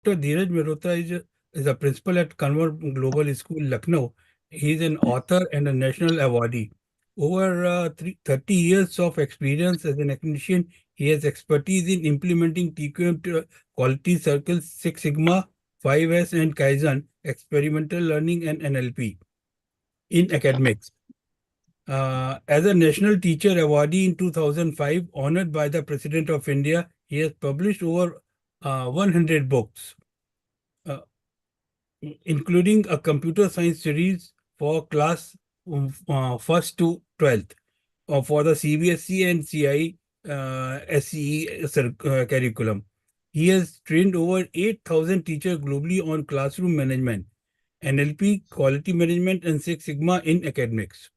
Dr. Dheeraj Mehrotra is a principal at Kanwar Global School, Lucknow. He is an author and a national awardee. Over 30 years of experience as an academician, he has expertise in implementing TQM quality circles, Six Sigma, 5S, and Kaizen, experimental learning, and NLP in academics. As a National Teacher Awardee in 2005, honored by the President of India, he has published over 100 books, uh, including a computer science series for class 1st to 12th for the CBSE and CI SCE curriculum. He has trained over 8,000 teachers globally on classroom management, NLP, quality management, and Six Sigma in academics.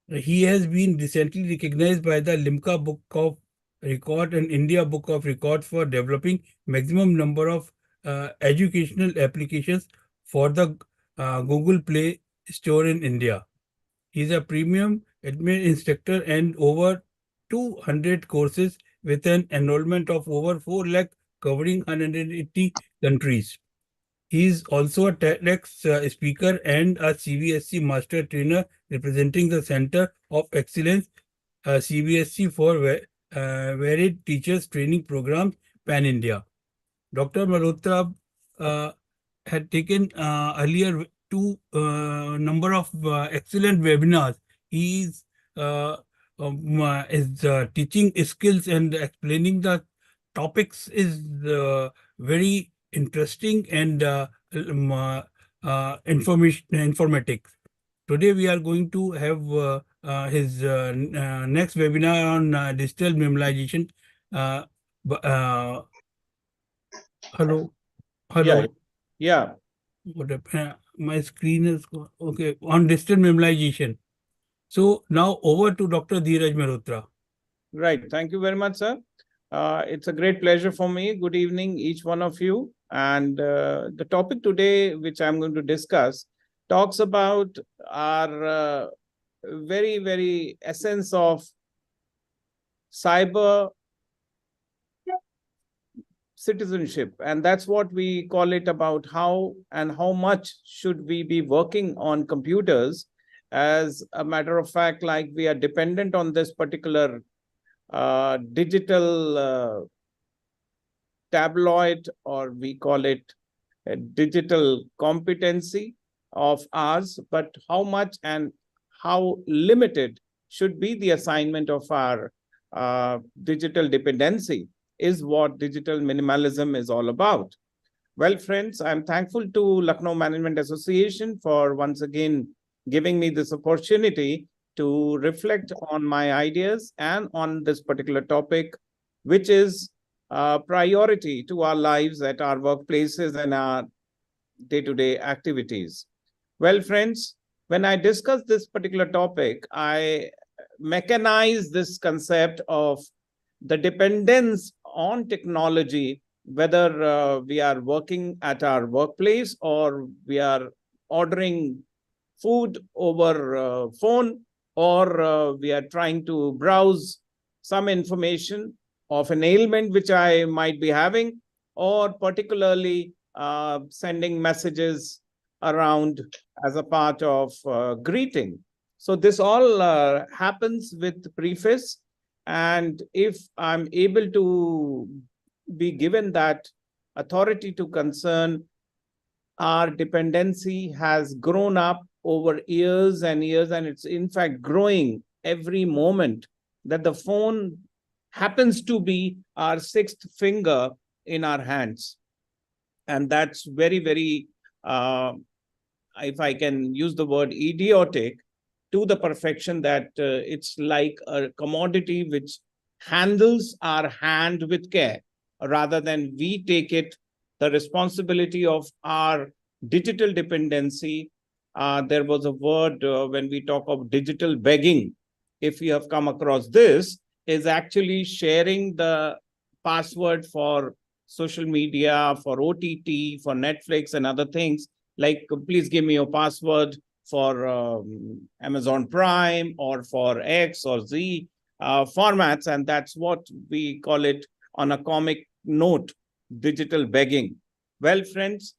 He has been recently recognized by the Limca Book of Record and India Book of Records for developing maximum number of educational applications for the Google Play Store in India. He is a premium admin instructor and over 200 courses with an enrollment of over 4 lakh covering 180 countries. He is also a TEDx speaker and a CBSE master trainer representing the Center of Excellence CBSE for varied teachers training programs pan India. Dr. Malhotra uh, had taken earlier two number of excellent webinars. He is teaching skills and explaining the topics is very interesting and informative. Today we are going to have his next webinar on digital minimalization. Uh, hello, Yeah, hello. yeah. My screen is okay on digital minimalization. So now over to Dr. Dheeraj Mehrotra. Right. Thank you very much, sir. It's a great pleasure for me. Good evening, each one of you. And the topic today, which I'm going to discuss, talks about our very, very essence of cyber citizenship. And that's what we call it, about how and how much should we be working on computers. As a matter of fact, like, we are dependent on this particular digital tabloid, or we call it a digital competency of ours, but how much and how limited should be the assignment of our digital dependency is what digital minimalism is all about. Well, friends, I'm thankful to Lucknow Management Association for once again giving me this opportunity to reflect on my ideas and on this particular topic, which is a priority to our lives at our workplaces and our day-to-day activities. Well, friends, when I discuss this particular topic, I mechanize this concept of the dependence on technology, whether we are working at our workplace or we are ordering food over phone, or we are trying to browse some information of an ailment which I might be having, or particularly sending messages around as a part of greeting. So this all happens with preface. And if I'm able to be given that authority to concern, our dependency has grown up over years and years, and it's in fact growing every moment that the phone happens to be our sixth finger in our hands. And that's very, very, if I can use the word, idiotic, to the perfection that it's like a commodity which handles our hand with care, rather than we take it, the responsibility of our digital dependency. There was a word when we talk of digital begging, if you have come across this, is actually sharing the password for social media, for OTT, for Netflix and other things, like, please give me your password for Amazon Prime or for X or Z formats. And that's what we call it on a comic note, digital begging. Well, friends,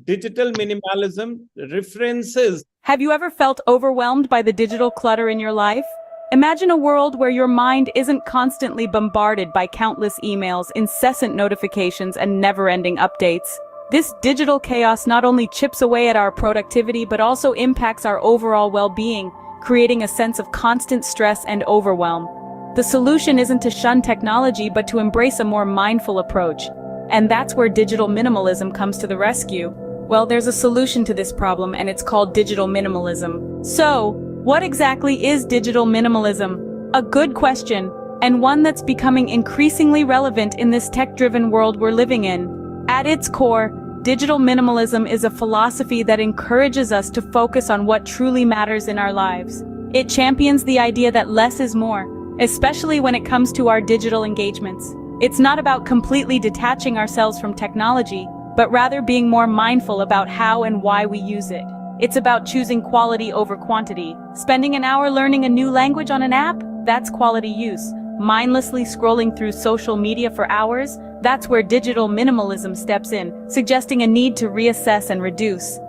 digital minimalism references. Have you ever felt overwhelmed by the digital clutter in your life? Imagine a world where your mind isn't constantly bombarded by countless emails, incessant notifications, and never-ending updates. This digital chaos not only chips away at our productivity but also impacts our overall well-being, creating a sense of constant stress and overwhelm. The solution isn't to shun technology but to embrace a more mindful approach. And that's where digital minimalism comes to the rescue. Well, there's a solution to this problem, and it's called digital minimalism. So, what exactly is digital minimalism? A good question, and one that's becoming increasingly relevant in this tech-driven world we're living in. At its core, digital minimalism is a philosophy that encourages us to focus on what truly matters in our lives. It champions the idea that less is more, especially when it comes to our digital engagements. It's not about completely detaching ourselves from technology, but rather being more mindful about how and why we use it. It's about choosing quality over quantity. Spending an hour learning a new language on an app? That's quality use. Mindlessly scrolling through social media for hours? That's where digital minimalism steps in, suggesting a need to reassess and reduce.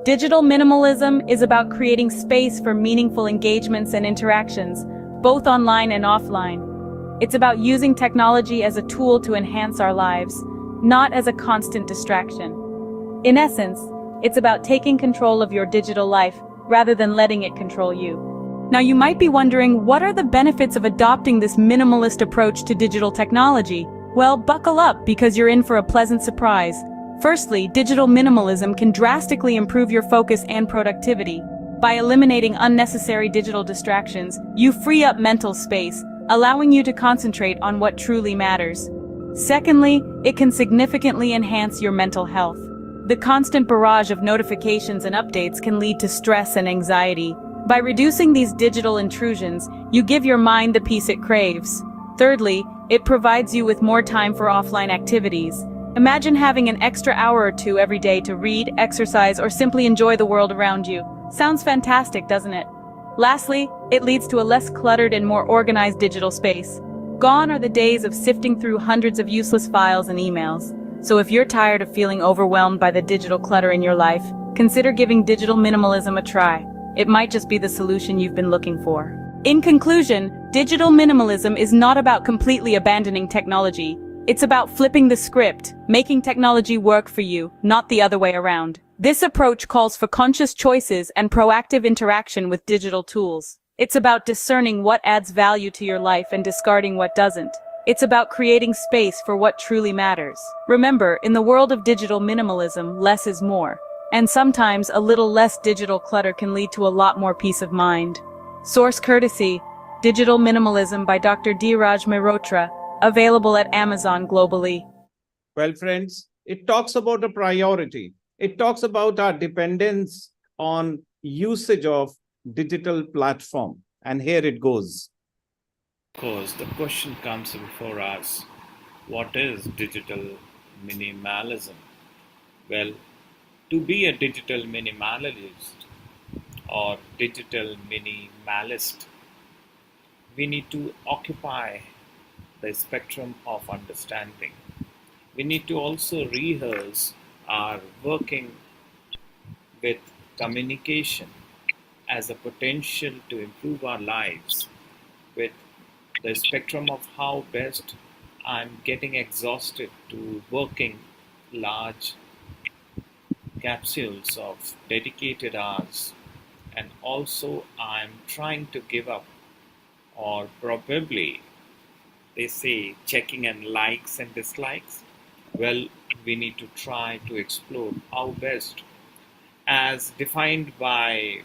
Digital minimalism is about creating space for meaningful engagements and interactions, both online and offline. It's about using technology as a tool to enhance our lives, not as a constant distraction. In essence, it's about taking control of your digital life rather than letting it control you. Now you might be wondering, what are the benefits of adopting this minimalist approach to digital technology? Well, buckle up because you're in for a pleasant surprise. Firstly, digital minimalism can drastically improve your focus and productivity. By eliminating unnecessary digital distractions, you free up mental space, allowing you to concentrate on what truly matters. Secondly, it can significantly enhance your mental health. The constant barrage of notifications and updates can lead to stress and anxiety. By reducing these digital intrusions, you give your mind the peace it craves. Thirdly, it provides you with more time for offline activities. Imagine having an extra hour or two every day to read, exercise, or simply enjoy the world around you. Sounds fantastic, doesn't it? Lastly, it leads to a less cluttered and more organized digital space. Gone are the days of sifting through hundreds of useless files and emails. So if you're tired of feeling overwhelmed by the digital clutter in your life, consider giving digital minimalism a try. It might just be the solution you've been looking for. In conclusion, digital minimalism is not about completely abandoning technology. It's about flipping the script, making technology work for you, not the other way around. This approach calls for conscious choices and proactive interaction with digital tools. It's about discerning what adds value to your life and discarding what doesn't. It's about creating space for what truly matters. Remember, in the world of digital minimalism, less is more. And sometimes a little less digital clutter can lead to a lot more peace of mind. Source courtesy, Digital Minimalism by Dr. Dheeraj Mehrotra, available at Amazon globally. Well, friends, it talks about a priority. It talks about our dependence on usage of digital platform. And here it goes. Of course, the question comes before us, what is digital minimalism? Well, to be a digital minimalist or digital minimalist, we need to occupy the spectrum of understanding. We need to also rehearse our working with communication as a potential to improve our lives with the spectrum of how best I'm getting exhausted to working large capsules of dedicated hours, and also I'm trying to give up, or probably they say checking and likes and dislikes. Well, we need to try to explore how best, as defined by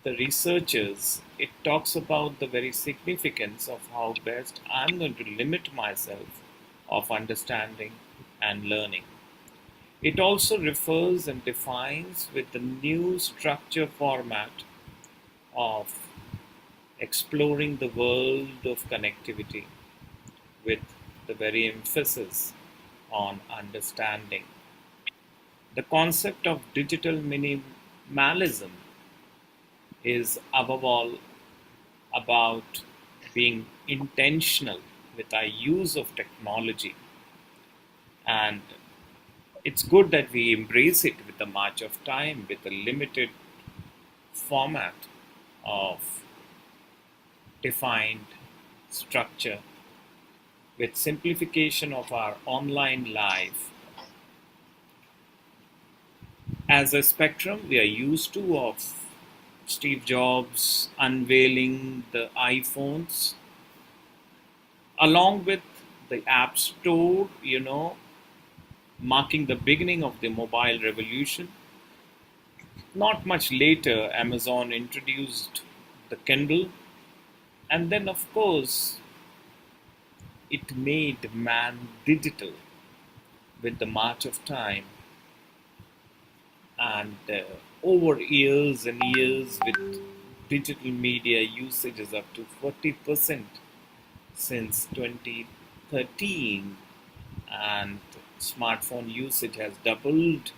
the researchers, it talks about the very significance of how best I'm going to limit myself of understanding and learning. It also refers and defines with the new structure format of exploring the world of connectivity with the very emphasis on understanding. The concept of digital minimalism is above all about being intentional with our use of technology And it's good that we embrace it with the march of time, with a limited format of defined structure, with simplification of our online life. As a spectrum, we are used to of Steve Jobs unveiling the iPhones along with the App Store, marking the beginning of the mobile revolution. Not much later, Amazon introduced the Kindle, and then, of course, it made man digital with the march of time. And over years and years, with digital media usage is up to 40% since 2013, and smartphone usage has doubled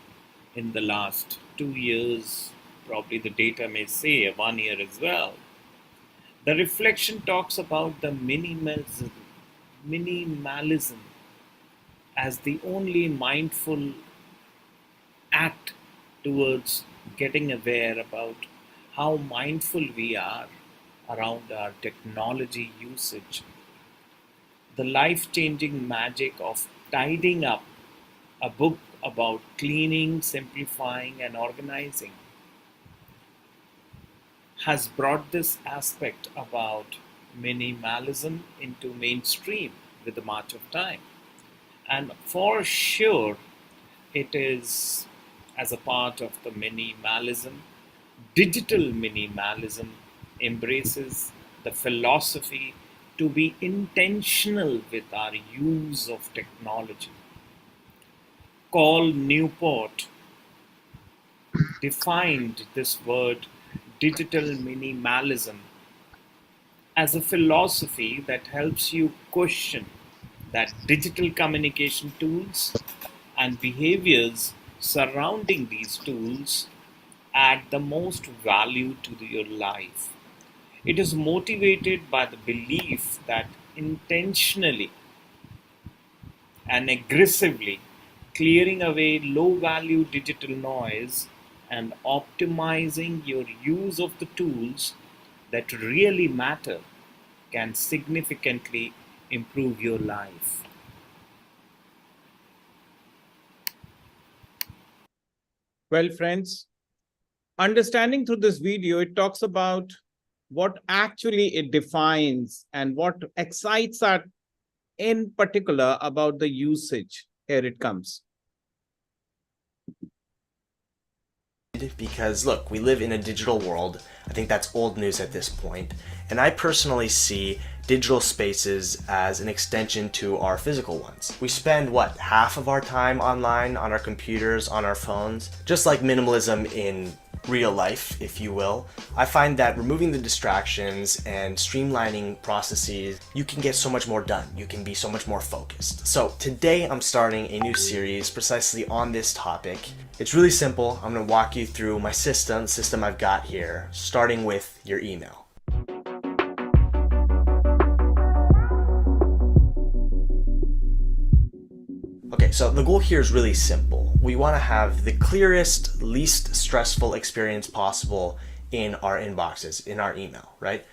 in the last 2 years. Probably the data may say 1 year as well. The reflection talks about the minimalism as the only mindful act towards getting aware about how mindful we are around our technology usage. The life changing magic of tidying up, a book about cleaning, simplifying, and organizing, has brought this aspect about minimalism into mainstream with the march of time. And for sure, it is as a part of the minimalism. Digital minimalism embraces the philosophy to be intentional with our use of technology. Carl Newport defined this word digital minimalism as a philosophy that helps you question that digital communication tools and behaviors surrounding these tools add the most value to your life. It is motivated by the belief that intentionally and aggressively clearing away low value digital noise and optimizing your use of the tools that really matter can significantly improve your life. Well, friends, understanding through this video, it talks about what actually it defines and what excites us in particular about the usage. Here it comes. Because look, we live in a digital world. I think that's old news at this point. And I personally see digital spaces as an extension to our physical ones. We spend, what, half of our time online, on our computers, on our phones? Just like minimalism in real life, if you will, I find that removing the distractions and streamlining processes, you can get so much more done. You can be so much more focused. So today I'm starting a new series precisely on this topic. It's really simple. I'm going to walk you through my system I've got here, starting with your email. Okay, so the goal here is really simple. We want to have the clearest, least stressful experience possible in our inboxes, in our email, right?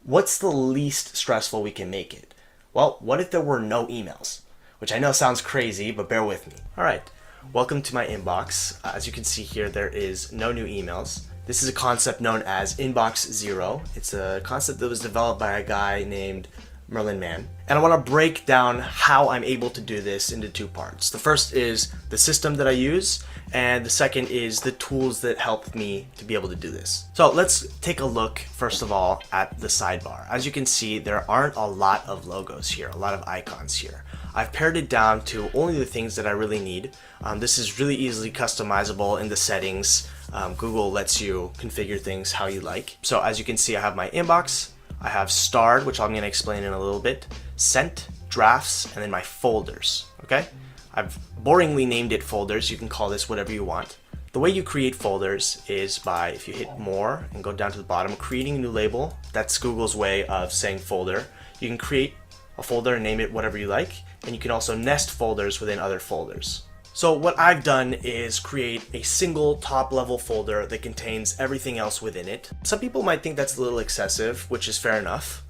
What's the least stressful we can make it? Well, what if there were no emails? Which I know sounds crazy, but bear with me. All right, welcome to my inbox. As you can see here, there is no new emails. This is a concept known as Inbox Zero. It's a concept that was developed by a guy named Merlin Mann. And I want to break down how I'm able to do this into two parts. The first is the system that I use, and the second is the tools that help me to be able to do this. So let's take a look, first of all, at the sidebar. As you can see, there aren't a lot of logos here, a lot of icons here. I've pared it down to only the things that I really need. This is really easily customizable in the settings. Google lets you configure things how you like. So as you can see, I have my inbox, I have starred, which I'm going to explain in a little bit, sent, drafts, and then my folders, okay? I've boringly named it folders. You can call this whatever you want. The way you create folders is by, if you hit more and go down to the bottom, creating a new label. That's Google's way of saying folder. You can create a folder and name it whatever you like, and you can also nest folders within other folders. So what I've done is create a single top level folder that contains everything else within it. Some people might think that's a little excessive, which is fair enough.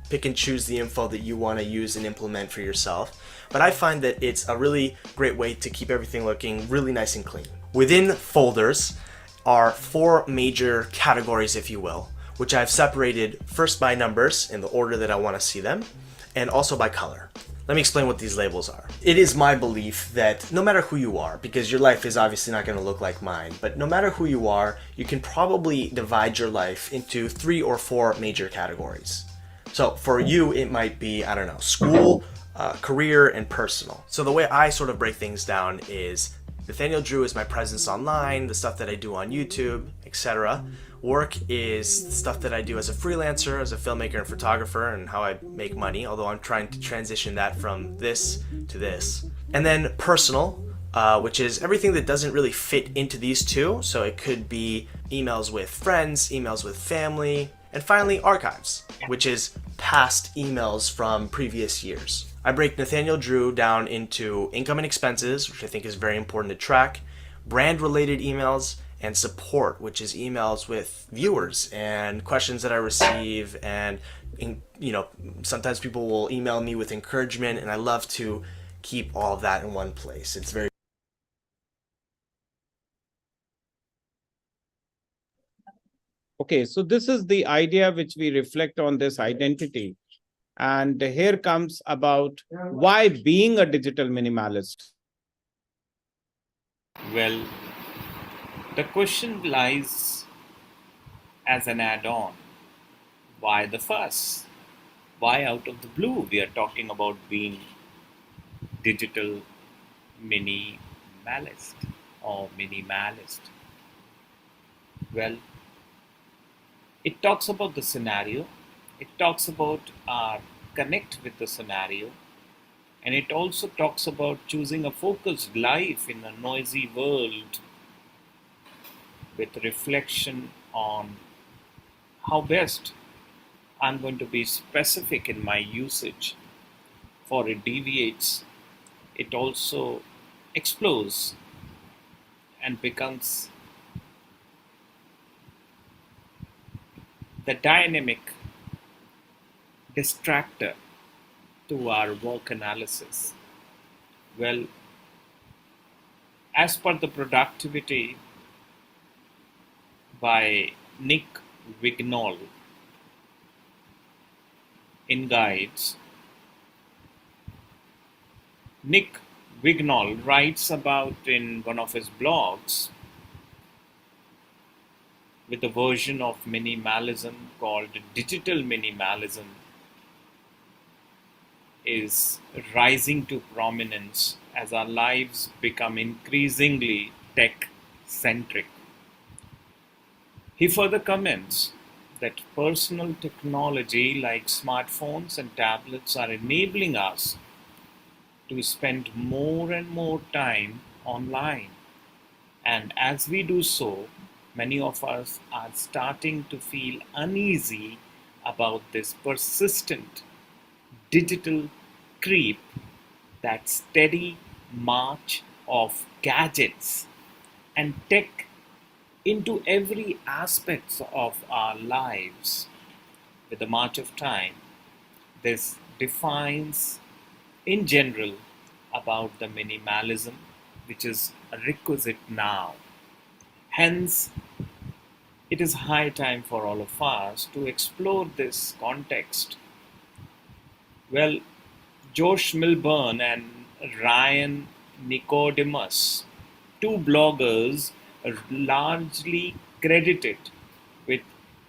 Pick and choose the info that you want to use and implement for yourself. But I find that it's a really great way to keep everything looking really nice and clean. Within folders are 4 major categories, if you will, which I've separated first by numbers in the order that I want to see them, and also by color. Let me explain what these labels are. It is my belief that no matter who you are, because your life is obviously not going to look like mine, but no matter who you are, you can probably divide your life into 3 or 4 major categories. So for you, it might be, I don't know, school, career, and personal. So the way I sort of break things down is Nathaniel Drew is my presence online, the stuff that I do on YouTube, etc. Work is the stuff that I do as a freelancer, as a filmmaker and photographer, and how I make money, although I'm trying to transition that from this to this. And then personal, which is everything that doesn't really fit into these two. So it could be emails with friends, emails with family, and finally archives, which is past emails from previous years. I break Nathaniel Drew down into income and expenses, which I think is very important to track, brand related emails, and support, which is emails with viewers and questions that I receive, and sometimes people will email me with encouragement, and I love to keep all of that in one place. It's very Okay, so this is the idea which we reflect on, this identity. And here comes about why being a digital minimalist. Well, the question lies as an add-on. Why the fuss? Why out of the blue we are talking about being digital minimalist or minimalist? Well, it talks about the scenario, it talks about our connect with the scenario, and it also talks about choosing a focused life in a noisy world with reflection on how best I'm going to be specific in my usage, for it deviates, it also explores and becomes the dynamic distractor to our work analysis. Well, as per the productivity by Nick Wignall in Guides, Nick Wignall writes about in one of his blogs with a version of minimalism called digital minimalism is rising to prominence as our lives become increasingly tech-centric. He further comments that personal technology like smartphones and tablets are enabling us to spend more and more time online. And as we do so, many of us are starting to feel uneasy about this persistent digital creep, that steady march of gadgets and tech into every aspect of our lives. With the march of time, this defines in general about the minimalism which is a requisite now. Hence, it is high time for all of us to explore this context. Well, Josh Milburn and Ryan Nicodemus, two bloggers, are largely credited with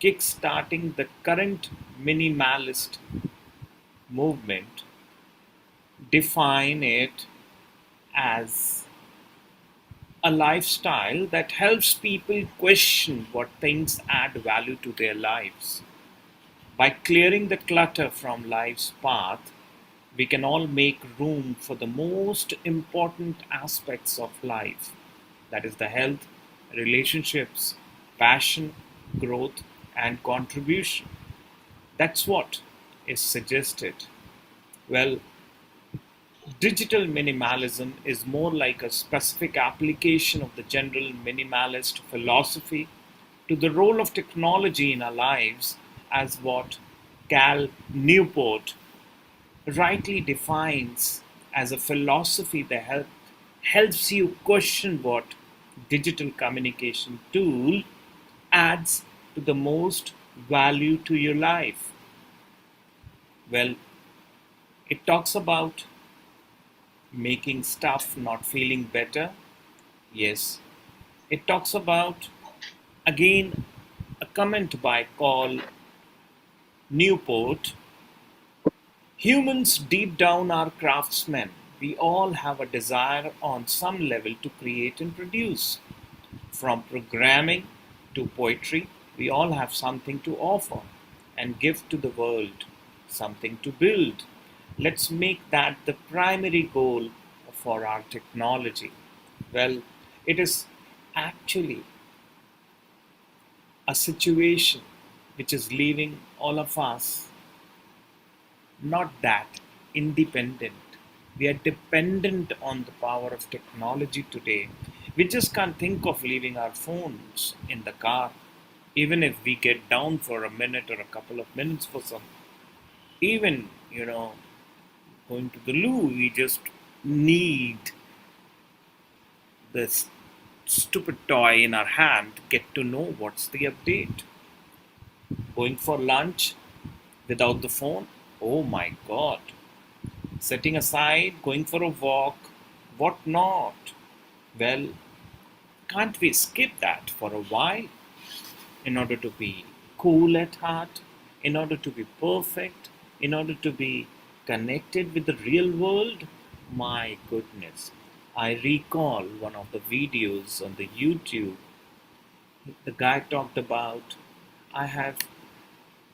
kickstarting the current minimalist movement, define it as a lifestyle that helps people question what things add value to their lives. By clearing the clutter from life's path, we can all make room for the most important aspects of life, that is, the health, relationships, passion, growth, and contribution. That's what is suggested. Well, digital minimalism is more like a specific application of the general minimalist philosophy to the role of technology in our lives, as what Cal Newport rightly defines as a philosophy that helps you question what digital communication tool adds to the most value to your life. Well, it talks about making stuff not feeling better. Yes. It talks about, again, a comment by Call Newport. Humans deep down are craftsmen. We all have a desire on some level to create and produce. From programming to poetry, we all have something to offer and give to the world, something to build. Let's make that the primary goal for our technology. Well, it is actually a situation which is leaving all of us not that independent. We are dependent on the power of technology today. We just can't think of leaving our phones in the car, even if we get down for a minute or a couple of minutes for some, even, going to the loo, we just need this stupid toy in our hand to get to know what's the update. Going for lunch without the phone, oh my god. Setting aside, going for a walk, what not? Well, can't we skip that for a while in order to be cool at heart, in order to be perfect, in order to be connected with the real world? My goodness. I recall one of the videos on the YouTube. The guy talked about, I have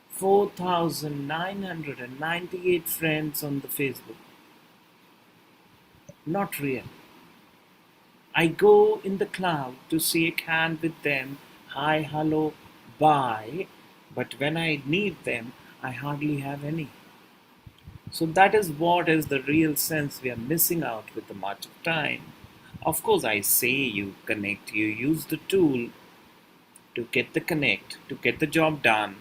4,998 friends on the Facebook. Not real. I go in the cloud to shake hand with them, hi, hello, bye, but when I need them, I hardly have any. So that is what is the real sense we are missing out with the march of time. Of course, I say you connect, you use the tool to get the connect, to get the job done,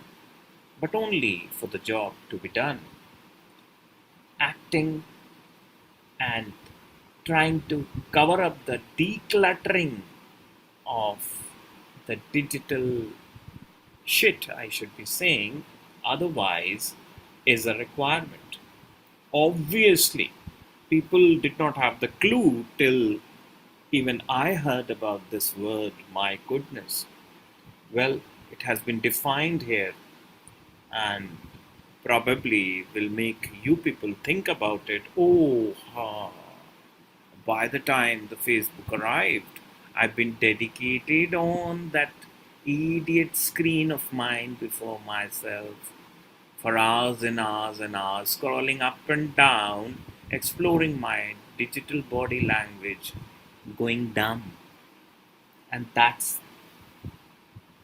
but only for the job to be done. Acting and trying to cover up the decluttering of the digital shit, I should be saying, otherwise, is a requirement. Obviously, people did not have the clue till even I heard about this word, my goodness. Well, it has been defined here and probably will make you people think about it. Oh, by the time the Facebook arrived, I've been dedicated on that idiot screen of mine before myself for hours and hours and hours, scrolling up and down, exploring my digital body language, going dumb. And that's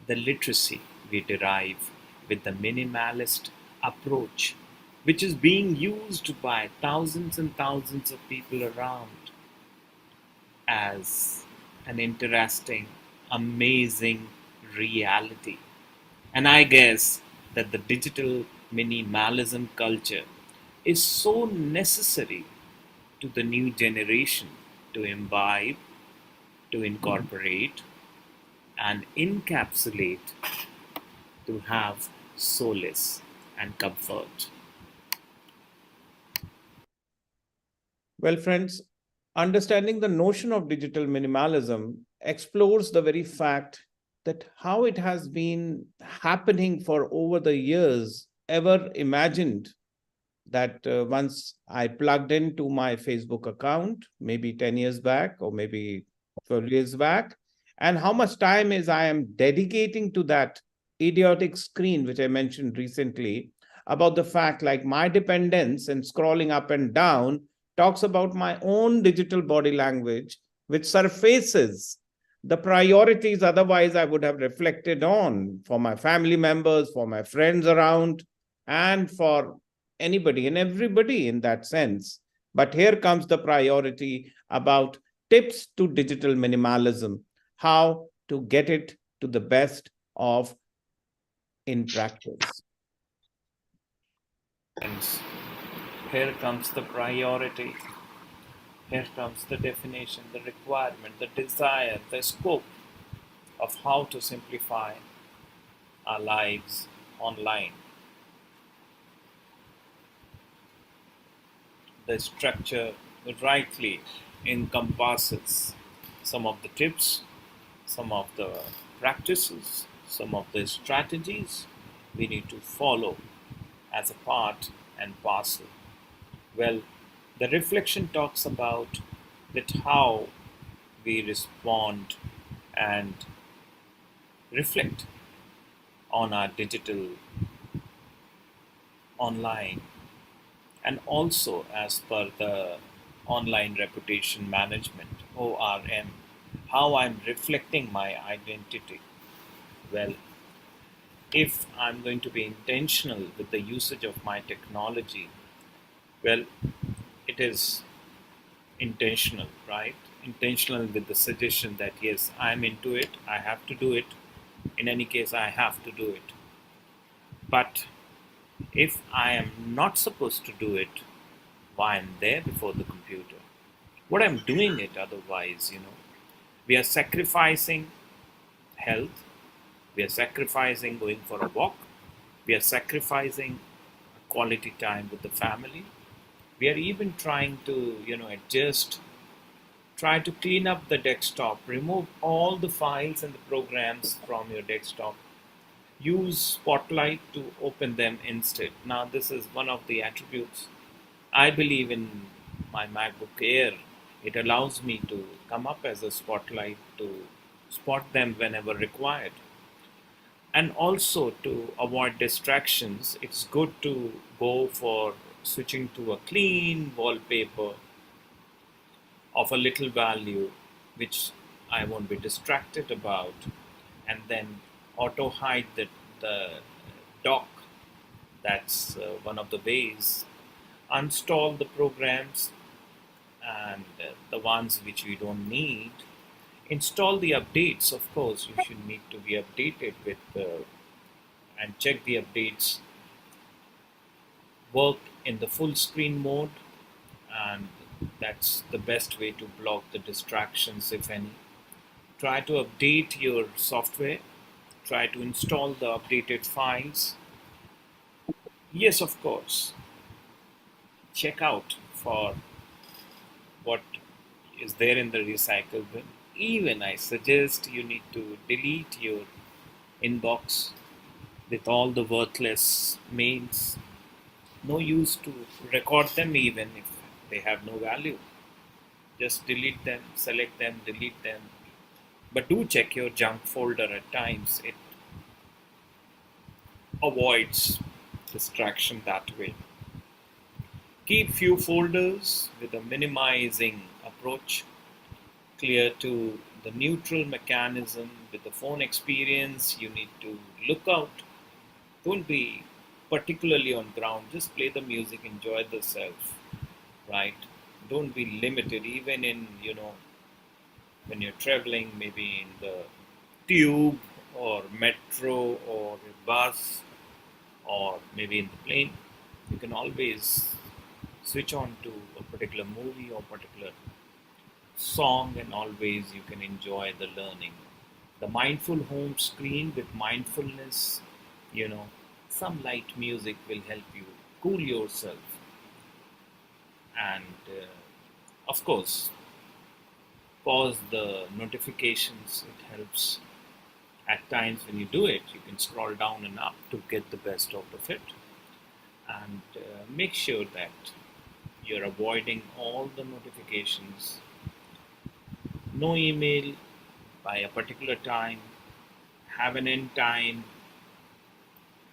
the literacy we derive with the minimalist approach, which is being used by thousands and thousands of people around as an interesting, amazing reality. And I guess that the digital minimalism culture is so necessary to the new generation to imbibe, to incorporate, and encapsulate, to have solace and comfort. Well, friends, understanding the notion of digital minimalism explores the very fact that how it has been happening for over the years, ever imagined that once I plugged into my Facebook account, maybe 10 years back or maybe 12 years back, and how much time is I am dedicating to that idiotic screen, which I mentioned recently, about the fact like my dependence and scrolling up and down talks about my own digital body language, which surfaces the priorities otherwise I would have reflected on for my family members, for my friends around, and for anybody and everybody in that sense. But here comes the priority about tips to digital minimalism, how to get it to the best of in practice. Friends, here comes the priority. Here comes the definition, the requirement, the desire, the scope of how to simplify our lives online. The structure rightly encompasses some of the tips, some of the practices, some of the strategies we need to follow as a part and parcel. Well, the reflection talks about that how we respond and reflect on our digital online, and also as per the online reputation management ORM, how I'm reflecting my identity. Well, if I'm going to be intentional with the usage of my technology, well, it is intentional, right? Intentional with the suggestion that yes, I'm into it, I have to do it. In any case, I have to do it. But if I am not supposed to do it, why I'm there before the computer? What I'm doing it otherwise, We are sacrificing health, we are sacrificing going for a walk, we are sacrificing quality time with the family. We are even trying to, adjust, try to clean up the desktop, remove all the files and the programs from your desktop. Use Spotlight to open them instead. Now, this is one of the attributes I believe in my MacBook Air. It allows me to come up as a spotlight to spot them whenever required. And also to avoid distractions, it's good to go for switching to a clean wallpaper of a little value, which I won't be distracted about, and then auto hide the dock. That's one of the ways. Uninstall the programs and the ones which we don't need. Install the updates. Of course, you should need to be updated with and check the updates work in the full screen mode, and that's the best way to block the distractions, if any. Try to update your software. Try to install the updated files. Yes, of course. Check out for what is there in the recycle bin. Even I suggest you need to delete your inbox with all the worthless mails. No use to record them even if they have no value. Just delete them, select them, delete them. But do check your junk folder at times. It avoids distraction that way. Keep few folders with a minimizing approach, clear to the neutral mechanism. With the phone experience, you need to look out. Don't be particularly on ground, just play the music, enjoy the self, right? Don't be limited even in, when you're traveling, maybe in the tube or metro or a bus or maybe in the plane. You can always switch on to a particular movie or particular song, and always you can enjoy the learning. The mindful home screen with mindfulness, you know, some light music will help you cool yourself. And of course, pause the notifications. It helps. At times, when you do it, you can scroll down and up to get the best out of it. And make sure that you're avoiding all the notifications. No email by a particular time. Have an end time.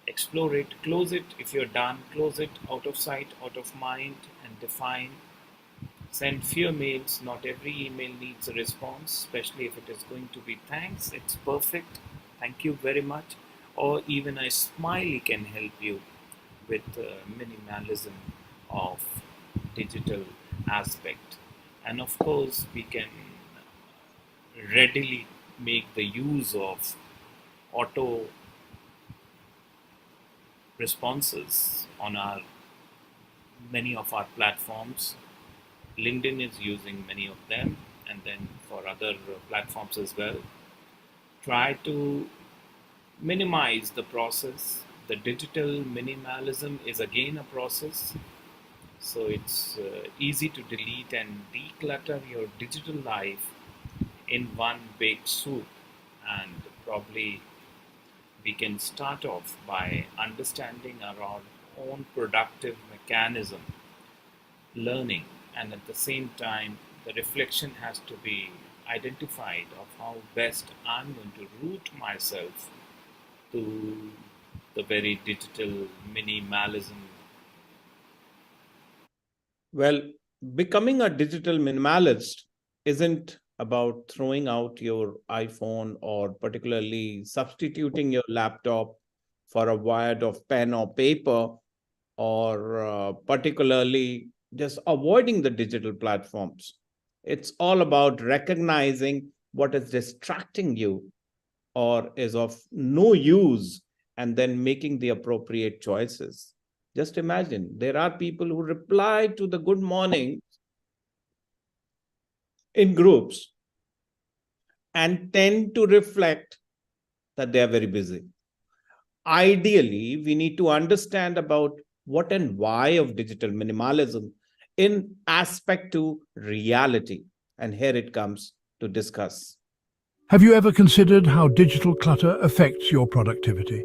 Explore it. Close it if you're done. Close it, out of sight, out of mind, and define. Send few mails. Not every email needs a response, especially if it is going to be thanks. It's perfect. Thank you very much. Or even a smiley can help you. with minimalism of digital aspect. And of course, we can readily make the use of auto responses on our many of our platforms. LinkedIn is using many of them, and then for other platforms as well. Try to minimize the process. The digital minimalism is again a process, so it's easy to delete and declutter your digital life in one big swoop. And probably we can start off by understanding our own productive mechanism, learning, and at the same time, the reflection has to be identified of how best I'm going to root myself to the very digital minimalism. Well, becoming a digital minimalist isn't about throwing out your iPhone or particularly substituting your laptop for a wad of pen or paper, or particularly just avoiding the digital platforms. It's all about recognizing what is distracting you or is of no use and then making the appropriate choices. Just imagine there are people who reply to the good morning in groups and tend to reflect that they are very busy. Ideally, we need to understand about what and why of digital minimalism in aspect to reality. And here it comes to discuss. Have you ever considered how digital clutter affects your productivity?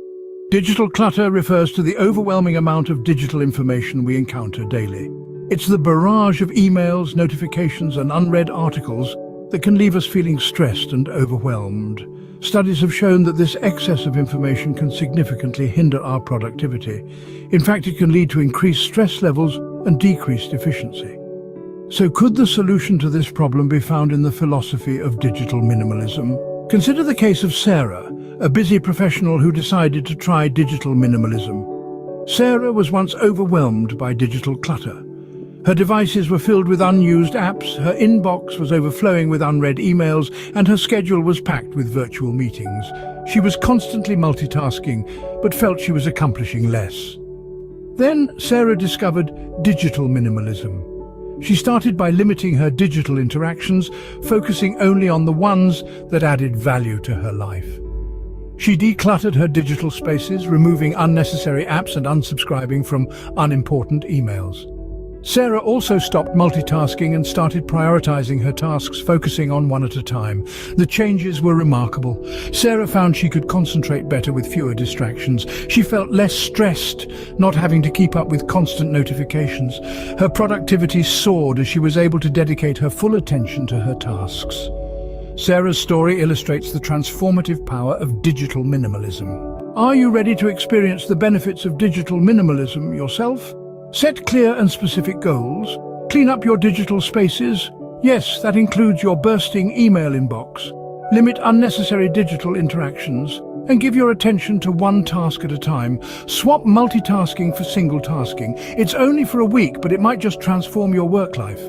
Digital clutter refers to the overwhelming amount of digital information we encounter daily. It's the barrage of emails, notifications, and unread articles that can leave us feeling stressed and overwhelmed. Studies have shown that this excess of information can significantly hinder our productivity. In fact, it can lead to increased stress levels and decreased efficiency. So could the solution to this problem be found in the philosophy of digital minimalism? Consider the case of Sarah, a busy professional who decided to try digital minimalism. Sarah was once overwhelmed by digital clutter. Her devices were filled with unused apps, her inbox was overflowing with unread emails, and her schedule was packed with virtual meetings. She was constantly multitasking, but felt she was accomplishing less. Then Sarah discovered digital minimalism. She started by limiting her digital interactions, focusing only on the ones that added value to her life. She decluttered her digital spaces, removing unnecessary apps and unsubscribing from unimportant emails. Sarah also stopped multitasking and started prioritizing her tasks, focusing on one at a time. The changes were remarkable. Sarah found she could concentrate better with fewer distractions. She felt less stressed, not having to keep up with constant notifications. Her productivity soared as she was able to dedicate her full attention to her tasks. Sarah's story illustrates the transformative power of digital minimalism. Are you ready to experience the benefits of digital minimalism yourself? Set clear and specific goals. Clean up your digital spaces. Yes, that includes your bursting email inbox. Limit unnecessary digital interactions and give your attention to one task at a time. Swap multitasking for single tasking. It's only for a week, but it might just transform your work life.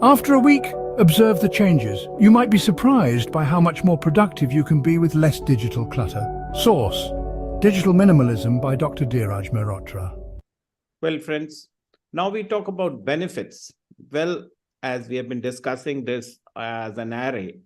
After a week, observe the changes. You might be surprised by how much more productive you can be with less digital clutter. Source: Digital Minimalism by Dr. Dheeraj Mehrotra. Well, friends, now we talk about benefits. Well, as we have been discussing this as an array,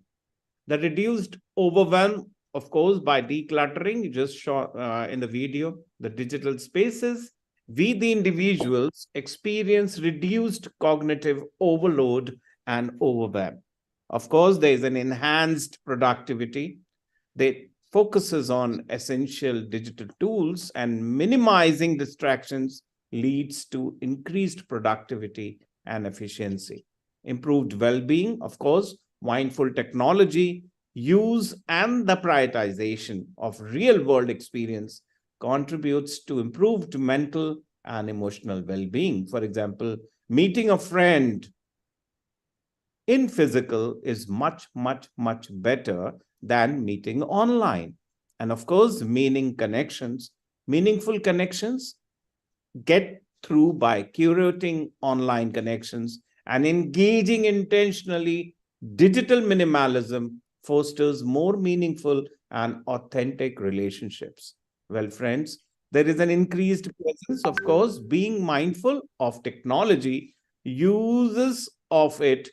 the reduced overwhelm, of course, by decluttering, you just saw in the video, the digital spaces, we, the individuals, experience reduced cognitive overload and overwhelm. Of course, there is an enhanced productivity that focuses on essential digital tools, and minimizing distractions leads to increased productivity and efficiency. Improved well-being, of course, mindful technology use and the prioritization of real-world experience contributes to improved mental and emotional well-being. For example, meeting a friend in physical is much, much, much better than meeting online. And of course, meaningful connections get through by curating online connections and engaging intentionally. Digital minimalism fosters more meaningful and authentic relationships. Well, friends, there is an increased presence, of course, being mindful of technology, uses of it.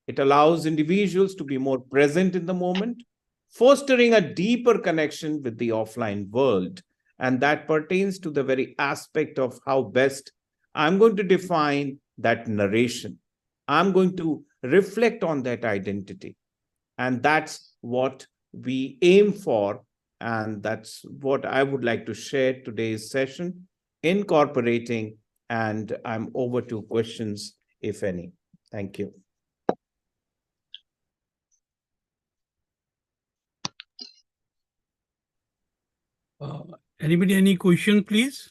It allows individuals to be more present in the moment, fostering a deeper connection with the offline world. And that pertains to the very aspect of how best I'm going to define that narration. I'm going to reflect on that identity. And that's what we aim for. And that's what I would like to share today's session, incorporating. And I'm over to questions, if any. Thank you. Anybody, any question, please?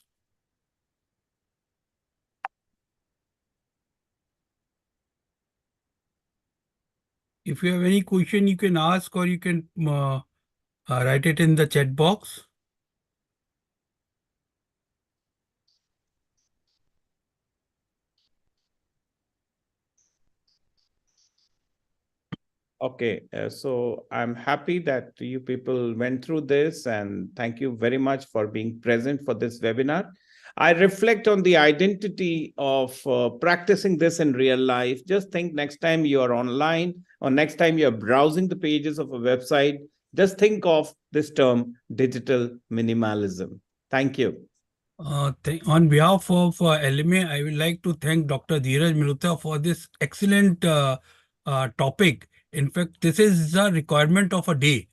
If you have any question, you can ask or you can write it in the chat box. Okay, so I'm happy that you people went through this, and thank you very much for being present for this webinar. I reflect on the identity of practicing this in real life. Just think next time you are online or next time you're browsing the pages of a website, just think of this term digital minimalism. Thank you. On behalf of LMA, I would like to thank Dr. Dheeraj Malhotra for this excellent topic. In fact, this is the requirement of a day.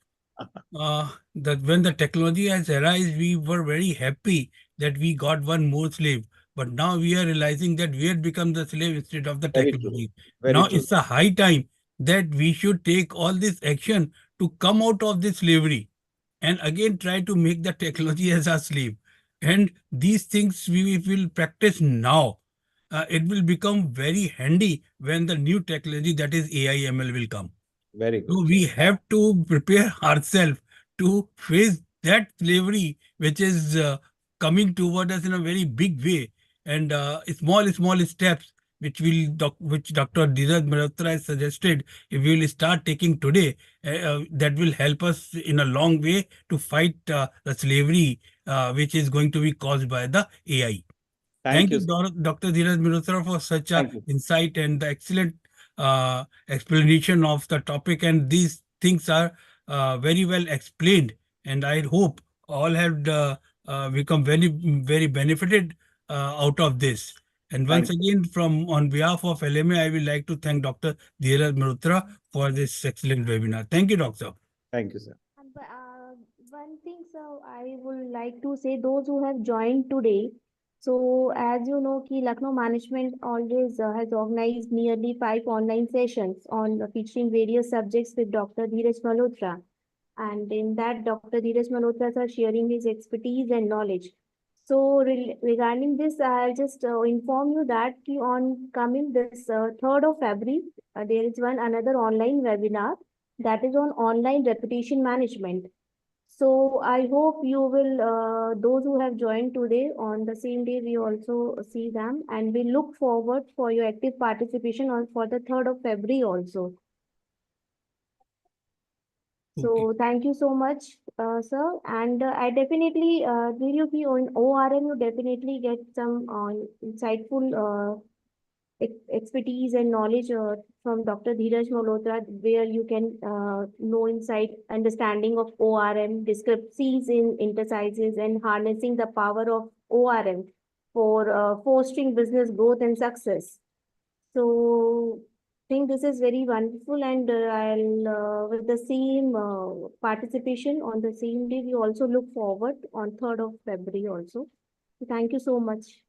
That when the technology has arisen, we were very happy that we got one more slave. But now we are realizing that we had become the slave instead of the Very true. technology. Very Now true. it's a high time that we should take all this action to come out of this slavery and again try to make the technology as our slave. And these things we will practice now. It will become very handy when the new technology, that is AI ML, will come. Very So good. we have to prepare ourselves to face that slavery which is coming toward us in a very big way, and small steps which Dr. Dheeraj Malhotra has suggested, if we will start taking today, that will help us in a long way to fight the slavery which is going to be caused by the AI. Thank Thank you. you, Dr. Dheeraj Malhotra, for such a Thank you. insight and the excellent explanation of the topic. And these things are very well explained. And I hope all have become very benefited out of this. And once Thank you. again, from on behalf of LMA, I would like to thank Dr. Dheeraj Malhotra for this excellent webinar. Thank you, doctor. Thank you, sir. One thing, sir, I would like to say those who have joined today. So, as you know, ki Lucknow Management always has organized nearly 5 online sessions on featuring various subjects with Dr. Dheeraj Malhotra. And in that, Dr. Dheeraj Malhotra is sharing his expertise and knowledge. So, regarding this, I'll just inform you that on coming this 3rd of February, there is one another online webinar that is on online reputation management. So I hope you will, those who have joined today on the same day, we also see them, and we look forward for your active participation on for the 3rd of February also. Okay. So thank you so much, sir. And I definitely, will you be on ORM, you definitely get some insightful expertise and knowledge from Dr. Dheeraj Malhotra, where you can know insight, understanding of ORM, discrepancies in interstices, and harnessing the power of ORM for fostering business growth and success. So, I think this is very wonderful, and I'll with the same participation on the same day. We also look forward on 3rd of February also. Thank you so much.